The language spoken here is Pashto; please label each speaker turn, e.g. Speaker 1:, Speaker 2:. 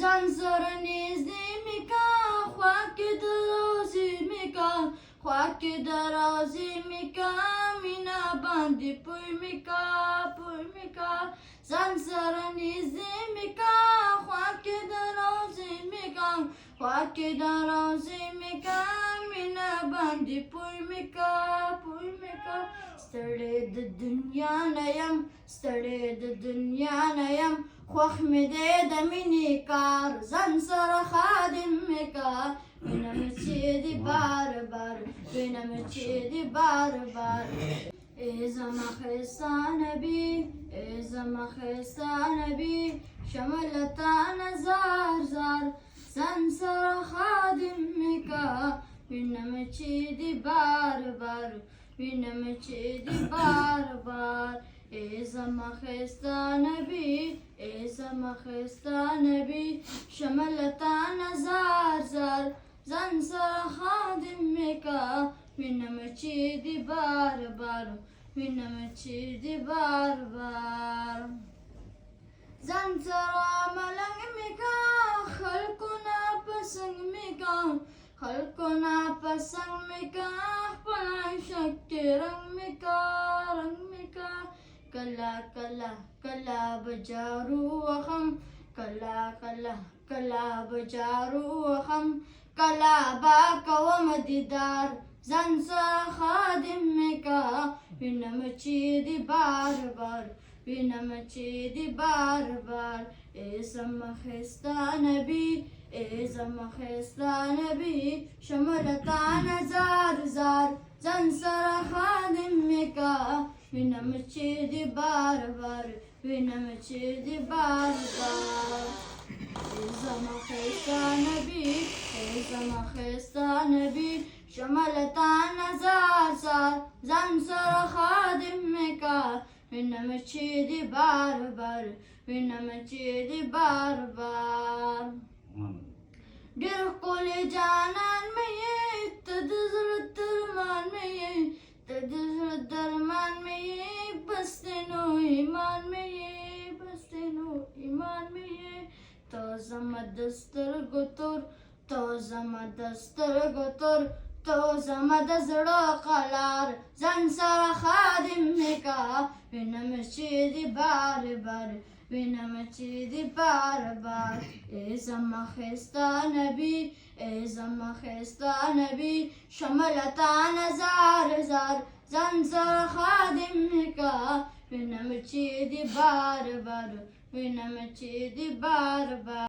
Speaker 1: ځان سره نږدې مې کا خوا کې د روزي مې کا خوا کې د روزي مې کا مینا باندې پوی مې کا ځان سره نږدې مې کا خوا کې د روزي مې کا خوا کې د روزي مې کا مینا باندې پوی مې کا ستړی د دنیا نه یم ستړی د دنیا نه یم خوښ مې دی د مینې کار ځان سره خادم مې کا وینم چې دې بار بار وینم چې دې بار بار ای زما ښایسته نبي ای زما ښایسته نبي شمه له تا نه زار زار ځان سره خادم مې کا وینم چې دې بار بار وینم چې دې بار بار ای زما ښایسته نبي ای زما ښایسته نبي شمه له تا نه زار زار ځان سره خادم مې کا وینم چې دې بار بار وینم چې دې بار بار ځان سره ملنګ مې کا خلکو نه پسنګ مې کا خلکو نه پسنګ مې کا خپل عشق کې رنګ مې کا کلا کلا کلا بجارو وخم کلا کلا کلا بجارو وخم کلا با کوم دیدار ځان سره خادم مې کا وینم چې دې بار بار وینم چې دې بار بار ای زما ښایسته نبي ای زما ښایسته نبي شمه له تا نه زار زار ځان سره خادم مې کا وینم چې دې بار بار وینم چې دې بار بار ای زما ښایسته نبي ای زما ښایسته نبي شمه له تا نه زار زار ځان سره خادم مې کا وینم چې دې بار بار وینم چې دې بار بار ډېر ښکلی جانان مې یې ته د زړه ترمان مې یې ته د زړه درمان مې یې بس دی نو ایمان مې یې ته زما د سترګو تور ته زما د سترګو تور ته زما د زړه قلار ځان سره خادم مې کا وینم چې دې بار بار وینم چې دې بار بار ای زما ښایسته نبي ای زما ښایسته نبي شمه له تا نه زار زار ځان سره خادم مې کا وینم چې دې بار بار وینم چې دې بار بار